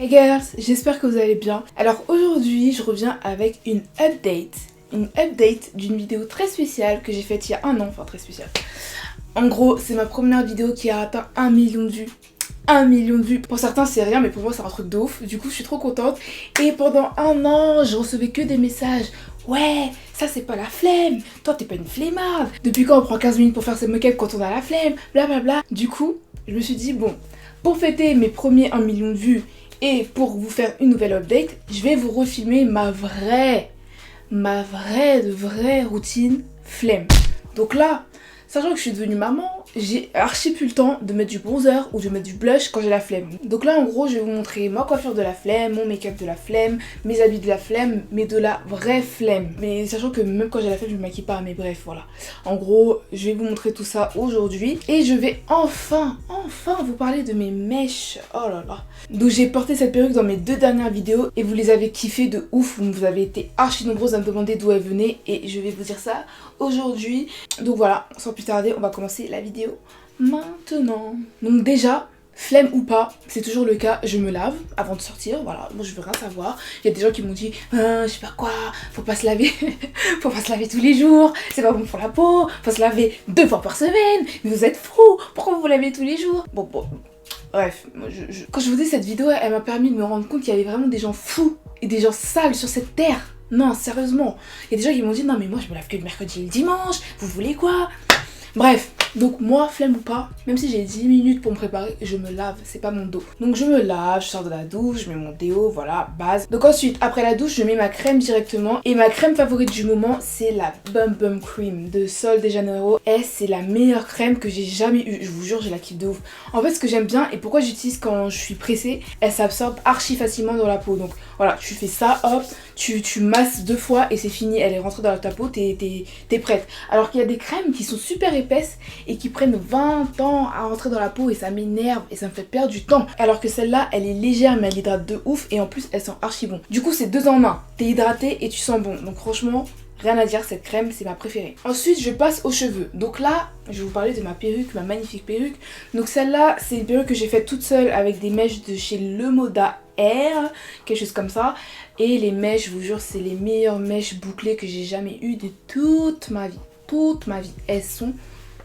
Hey girls, j'espère que vous allez bien. Alors aujourd'hui, je reviens avec une update d'une vidéo très spéciale que j'ai faite il y a un an, enfin très spéciale. En gros, c'est ma première vidéo qui a atteint 1 million de vues. 1 million de vues. Pour certains c'est rien, mais pour moi c'est un truc de ouf. Du coup je suis trop contente. Et pendant un an, je recevais que des messages. Ouais, ça c'est pas la flemme. Toi t'es pas une flemmarde. Depuis quand on prend 15 minutes pour faire ses make-up quand on a la flemme? Blablabla. Du coup, je me suis dit bon, pour fêter mes premiers 1 million de vues et pour vous faire une nouvelle update, je vais vous refilmer ma vraie routine flemme. Donc là, sachant que je suis devenue maman, j'ai archi plus le temps de mettre du bronzer ou de mettre du blush quand j'ai la flemme. Donc là en gros je vais vous montrer ma coiffure de la flemme, mon make-up de la flemme, mes habits de la flemme, mais de la vraie flemme. Mais sachant que même quand j'ai la flemme je me maquille pas, mais bref voilà. En gros je vais vous montrer tout ça aujourd'hui et je vais enfin vous parler de mes mèches. Oh là là. Donc j'ai porté cette perruque dans mes 2 dernières vidéos et vous les avez kiffées de ouf. Vous avez été archi nombreuses à me demander d'où elles venaient et je vais vous dire ça aujourd'hui. Donc voilà, sans plus tarder, on va commencer la vidéo maintenant. Donc déjà, flemme ou pas, c'est toujours le cas, je me lave avant de sortir, voilà, moi je veux rien savoir. Il y a des gens qui m'ont dit, je sais pas quoi, faut pas se laver, faut pas se laver tous les jours, c'est pas bon pour la peau, faut se laver 2 fois par semaine, mais vous êtes fous, pourquoi vous vous lavez tous les jours? Bon, bref, moi, quand je vous dis cette vidéo, elle m'a permis de me rendre compte qu'il y avait vraiment des gens fous et des gens sales sur cette terre. Non, sérieusement, il y a des gens qui m'ont dit, non mais moi je me lave que le mercredi et le dimanche, vous voulez quoi? Bref, donc moi, flemme ou pas, même si j'ai 10 minutes pour me préparer, je me lave, c'est pas mon dos. Donc je me lave, je sors de la douche, je mets mon déo, voilà, base. Donc ensuite, après la douche, je mets ma crème directement. Et ma crème favorite du moment, c'est la Bum Bum Cream de Sol de Janeiro. Et c'est la meilleure crème que j'ai jamais eue, je vous jure, j'ai la kiffe de ouf. En fait, ce que j'aime bien et pourquoi j'utilise quand je suis pressée, elle s'absorbe archi facilement dans la peau. Donc voilà, tu fais ça, hop, tu masses 2 fois et c'est fini, elle est rentrée dans ta peau, t'es prête. Alors qu'il y a des crèmes qui sont super épaisses et qui prennent 20 ans à rentrer dans la peau et ça m'énerve et ça me fait perdre du temps. Alors que celle-là, elle est légère mais elle hydrate de ouf et en plus elle sent archi bon. Du coup c'est 2 en 1, t'es hydraté et tu sens bon. Donc franchement, rien à dire, cette crème c'est ma préférée. Ensuite je passe aux cheveux. Donc là, je vais vous parler de ma perruque, ma magnifique perruque. Donc celle-là, c'est une perruque que j'ai faite toute seule avec des mèches de chez Le Moda Air, quelque chose comme ça. Et les mèches, je vous jure, c'est les meilleures mèches bouclées que j'ai jamais eues de toute ma vie. Toute ma vie. Elles sont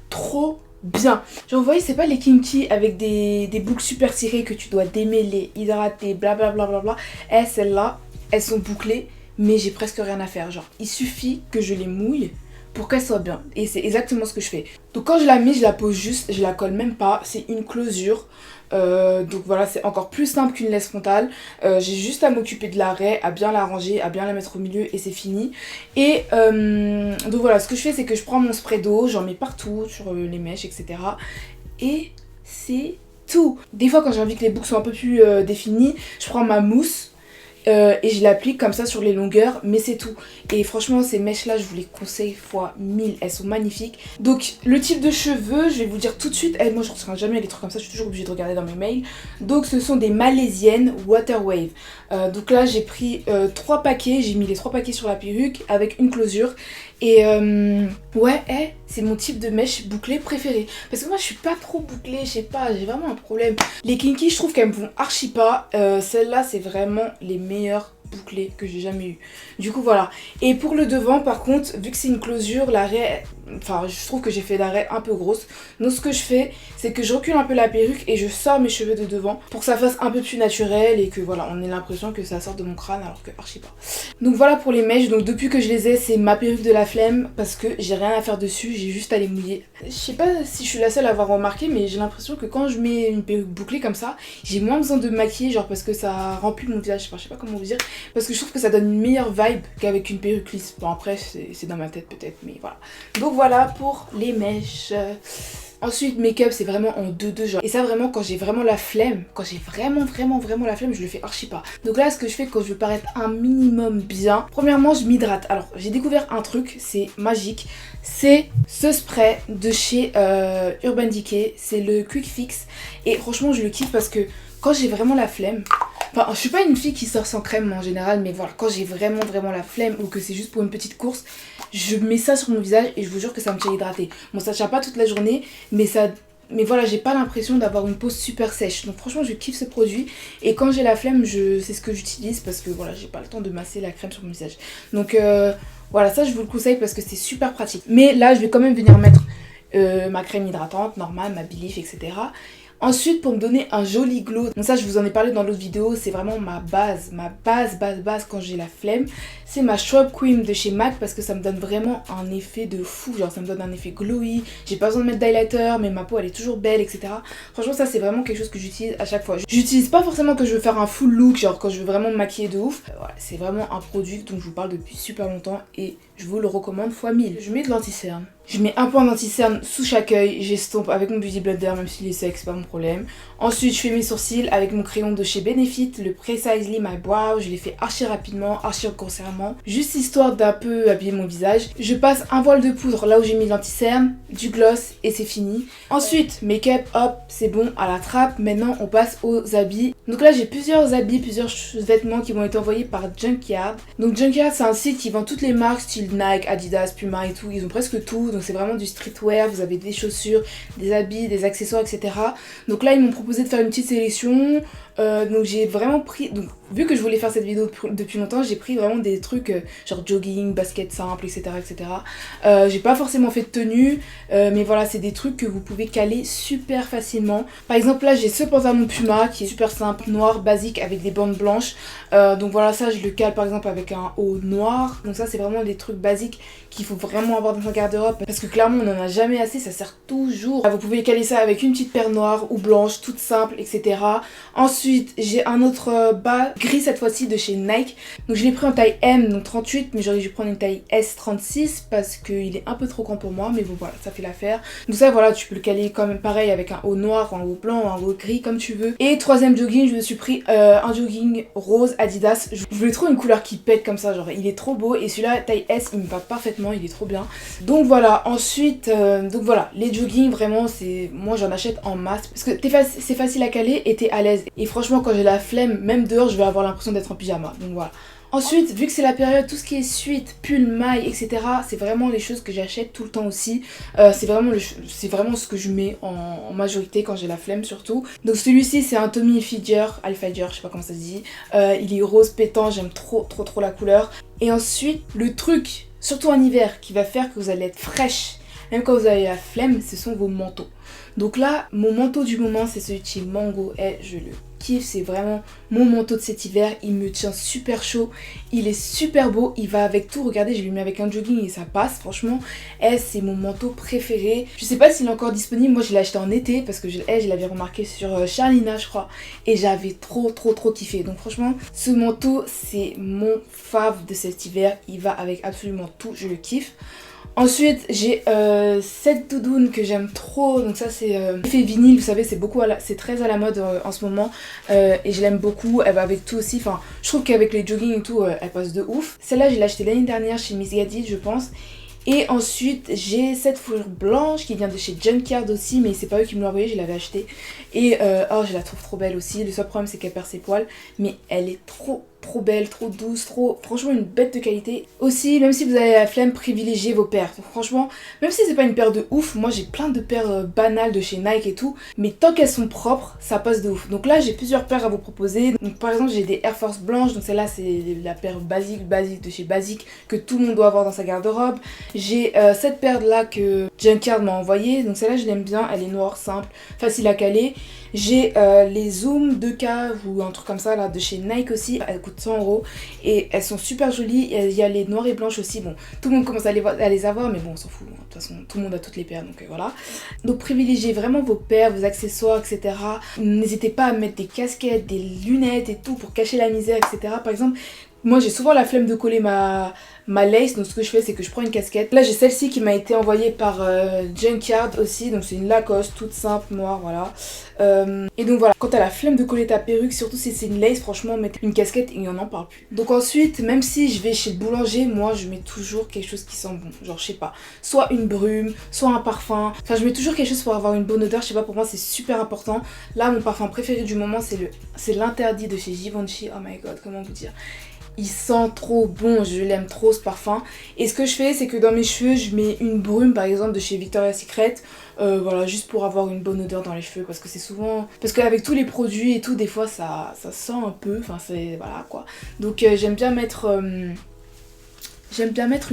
trop bien. Genre vous voyez, c'est pas les kinky avec des boucles super tirées que tu dois démêler, hydrater, blablabla. Elles, celles-là, elles sont bouclées, mais j'ai presque rien à faire. Genre, il suffit que je les mouille pour qu'elle soit bien. Et c'est exactement ce que je fais. Donc quand je la mets, je la pose juste, je la colle même pas. C'est une closure. Donc voilà, c'est encore plus simple qu'une laisse frontale. J'ai juste à m'occuper de l'arrêt, à bien la ranger, à bien la mettre au milieu et c'est fini. Et donc voilà, ce que je fais, c'est que je prends mon spray d'eau, j'en mets partout sur les mèches, etc. Et c'est tout. Des fois, quand j'ai envie que les boucles soient un peu plus définies, je prends ma mousse. Et je l'applique comme ça sur les longueurs, mais c'est tout. Et franchement ces mèches là je vous les conseille fois 1000, elles sont magnifiques. Donc le type de cheveux, je vais vous dire tout de suite, moi je ne retiens jamais les trucs comme ça, je suis toujours obligée de regarder dans mes mails. Donc ce sont des malaisiennes Water Wave. Donc là j'ai pris 3 paquets, j'ai mis les 3 paquets sur la perruque avec une closure. Et ouais, c'est mon type de mèche bouclée préféré. Parce que moi je suis pas trop bouclée, je sais pas, j'ai vraiment un problème. Les kinky je trouve qu'elles me vont archi pas. Celles-là c'est vraiment les meilleures bouclées que j'ai jamais eu. Du coup voilà. Et pour le devant par contre, vu que c'est une closure, l'arrêt, enfin je trouve que j'ai fait l'arrêt un peu grosse. Donc ce que je fais, c'est que je recule un peu la perruque et je sors mes cheveux de devant pour que ça fasse un peu plus naturel et que voilà, on ait l'impression que ça sort de mon crâne alors que archi pas. Donc voilà pour les mèches. Donc depuis que je les ai, c'est ma perruque de la flemme parce que j'ai rien à faire dessus, j'ai juste à les mouiller. Je sais pas si je suis la seule à avoir remarqué, mais j'ai l'impression que quand je mets une perruque bouclée comme ça, j'ai moins besoin de me maquiller, genre parce que ça remplit mon visage, je sais pas comment vous dire, parce que je trouve que ça donne une meilleure vibe qu'avec une perruque lisse. Bon après c'est dans ma tête peut-être, mais voilà. Donc voilà pour les mèches. Ensuite, make-up, c'est vraiment en 2-2 genre. Et ça vraiment, quand j'ai vraiment la flemme, quand j'ai vraiment la flemme, je le fais archi pas. Donc là, ce que je fais quand je veux paraître un minimum bien, premièrement, je m'hydrate. Alors, j'ai découvert un truc, c'est magique. C'est ce spray de chez Urban Decay. C'est le Quick Fix. Et franchement, je le kiffe parce que quand j'ai vraiment la flemme, enfin je suis pas une fille qui sort sans crème en général, mais voilà, quand j'ai vraiment la flemme ou que c'est juste pour une petite course, je mets ça sur mon visage et je vous jure que ça me tient hydratée. Bon ça tient pas toute la journée, mais ça Mais voilà, j'ai pas l'impression d'avoir une peau super sèche. Donc franchement, je kiffe ce produit. Et quand j'ai la flemme, c'est ce que j'utilise parce que voilà, j'ai pas le temps de masser la crème sur mon visage. Donc voilà, ça je vous le conseille parce que c'est super pratique. Mais là, je vais quand même venir mettre ma crème hydratante normale, ma Belief, etc. Ensuite, pour me donner un joli glow, donc ça je vous en ai parlé dans l'autre vidéo, c'est vraiment ma base quand j'ai la flemme. C'est ma Shrub Cream de chez MAC parce que ça me donne vraiment un effet de fou, genre ça me donne un effet glowy, j'ai pas besoin de mettre d'highlighter mais ma peau elle est toujours belle, etc. Franchement ça c'est vraiment quelque chose que j'utilise à chaque fois. J'utilise pas forcément que je veux faire un full look, genre quand je veux vraiment me maquiller de ouf. Voilà, c'est vraiment un produit dont je vous parle depuis super longtemps et je vous le recommande fois 1000. Je mets de l'anti-cerne. Je mets un point d'anti-cerne sous chaque œil, j'estompe avec mon Beauty Blender même s'il est sec, c'est pas mon problème. Ensuite je fais mes sourcils avec mon crayon de chez Benefit, le Precisely My Brow, je l'ai fait archi rapidement, archi grossièrement, juste histoire d'un peu habiller mon visage. Je passe un voile de poudre là où j'ai mis l'anti-cerne, du gloss et c'est fini. Ensuite make-up, hop, c'est bon, à la trappe, maintenant on passe aux habits. Donc là j'ai plusieurs habits, plusieurs vêtements qui m'ont été envoyés par Junkyard. Donc Junkyard c'est un site qui vend toutes les marques style Nike, Adidas, Puma et tout, ils ont presque tout. Donc c'est vraiment du streetwear, vous avez des chaussures, des habits, des accessoires, etc. Donc là ils m'ont proposé de faire une petite sélection. Donc j'ai vraiment pris, donc vu que je voulais faire cette vidéo depuis longtemps, j'ai pris vraiment des trucs genre jogging, basket simple, etc. J'ai pas forcément fait de tenue, mais voilà c'est des trucs que vous pouvez caler super facilement. Par exemple là j'ai ce pantalon Puma qui est super simple, noir, basique avec des bandes blanches. Donc voilà ça je le cale par exemple avec un haut noir. Donc ça c'est vraiment des trucs basiques qu'il faut vraiment avoir dans son garde-robe parce que clairement on en a jamais assez, ça sert toujours. Vous pouvez caler ça avec une petite paire noire ou blanche, toute simple, etc. Ensuite j'ai un autre bas gris cette fois-ci de chez Nike. Donc je l'ai pris en taille M, donc 38, mais j'aurais dû prendre une taille S 36 parce qu'il est un peu trop grand pour moi, mais bon voilà, ça fait l'affaire. Donc ça voilà, tu peux le caler quand même pareil avec un haut noir, un haut blanc, un haut gris comme tu veux. Et troisième jogging, je me suis pris un jogging rose Adidas. Je voulais trop une couleur qui pète comme ça, genre il est trop beau et celui-là taille S il me va parfaitement, il est trop bien. Donc voilà, ensuite donc voilà, les joggings vraiment c'est, moi j'en achète en masse parce que c'est facile à caler et t'es à l'aise. Et franchement quand j'ai la flemme, même dehors je vais avoir l'impression d'être en pyjama, donc voilà. Ensuite, vu que c'est la période, tout ce qui est suite, pull, maille, etc. c'est vraiment les choses que j'achète tout le temps aussi. C'est vraiment ce que je mets en majorité quand j'ai la flemme surtout. Donc celui-ci c'est un Tommy Hilfiger, je sais pas comment ça se dit. Il est rose pétant, j'aime trop la couleur. Et ensuite, le truc, surtout en hiver, qui va faire que vous allez être fraîche, même quand vous avez la flemme, ce sont vos manteaux. Donc là, mon manteau du moment c'est celui de chez Mango et je le kiffe, c'est vraiment mon manteau de cet hiver, il me tient super chaud, il est super beau, il va avec tout, regardez je l'ai mis avec un jogging et ça passe franchement, c'est mon manteau préféré. Je sais pas s'il est encore disponible, moi je l'ai acheté en été parce que je l'avais remarqué sur Charlina je crois et j'avais trop kiffé. Donc franchement ce manteau c'est mon fave de cet hiver, il va avec absolument tout, je le kiffe. Ensuite j'ai cette doudoune que j'aime trop, donc ça c'est effet vinyle, vous savez c'est très à la mode en ce moment et je l'aime beaucoup, elle va avec tout aussi, enfin je trouve qu'avec les jogging et tout elle passe de ouf. Celle-là je l'ai achetée l'année dernière chez Miss Gadget je pense. Et ensuite j'ai cette fourrure blanche qui vient de chez Junkyard aussi, mais c'est pas eux qui me l'ont envoyée, je l'avais achetée. Et oh je la trouve trop belle aussi, le seul problème c'est qu'elle perd ses poils, mais elle est trop belle, trop douce, franchement une bête de qualité. Aussi, même si vous avez la flemme, privilégiez vos paires. Donc, franchement, même si c'est pas une paire de ouf, moi j'ai plein de paires banales de chez Nike et tout, mais tant qu'elles sont propres, ça passe de ouf. Donc là j'ai plusieurs paires à vous proposer. Donc par exemple j'ai des Air Force blanches, donc celle-là c'est la paire basique de chez Basique que tout le monde doit avoir dans sa garde-robe. J'ai cette paire là que Junkyard m'a envoyée, donc celle-là je l'aime bien, elle est noire, simple, facile à caler. J'ai les Zoom 2K ou un truc comme ça là de chez Nike aussi, elles coûtent 100 € et elles sont super jolies. Il y a les noires et blanches aussi, bon tout le monde commence à les avoir mais bon on s'en fout, de toute façon tout le monde a toutes les paires donc voilà. Donc privilégiez vraiment vos paires, vos accessoires etc. N'hésitez pas à mettre des casquettes, des lunettes et tout pour cacher la misère etc. Par exemple moi j'ai souvent la flemme de coller ma lace, donc ce que je fais c'est que je prends une casquette. Là j'ai celle-ci qui m'a été envoyée par Junkyard aussi, donc c'est une Lacoste toute simple noire, voilà. Et donc voilà, quand t'as la flemme de coller ta perruque, surtout si c'est une lace, franchement mettre une casquette et on n'en parle plus. Donc ensuite, même si je vais chez le boulanger, moi je mets toujours quelque chose qui sent bon, genre je sais pas, soit une brume, soit un parfum, enfin je mets toujours quelque chose pour avoir une bonne odeur, je sais pas, pour moi c'est super important. Là mon parfum préféré du moment c'est l'interdit de chez Givenchy, oh my god, comment vous dire. il sent trop bon, je l'aime trop ce parfum. Et ce que je fais, c'est que dans mes cheveux, je mets une brume par exemple de chez Victoria's Secret. Voilà, juste pour avoir une bonne odeur dans les cheveux, parce que c'est souvent... Parce qu'avec tous les produits et tout, des fois ça sent un peu, enfin c'est... Voilà quoi. Donc j'aime bien mettre une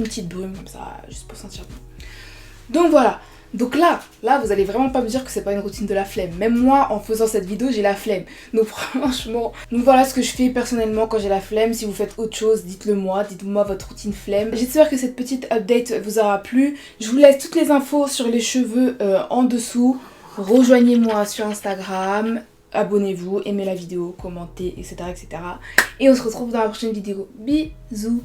petite brume comme ça, juste pour sentir bon. Donc voilà. Donc là, vous allez vraiment pas me dire que c'est pas une routine de la flemme. Même moi, en faisant cette vidéo, j'ai la flemme. Donc franchement, donc voilà ce que je fais personnellement quand j'ai la flemme. Si vous faites autre chose, dites-le moi, dites-moi votre routine flemme. J'espère que cette petite update vous aura plu. Je vous laisse toutes les infos sur les cheveux en dessous. Rejoignez-moi sur Instagram. Abonnez-vous, aimez la vidéo, commentez, etc. etc. Et on se retrouve dans la prochaine vidéo. Bisous!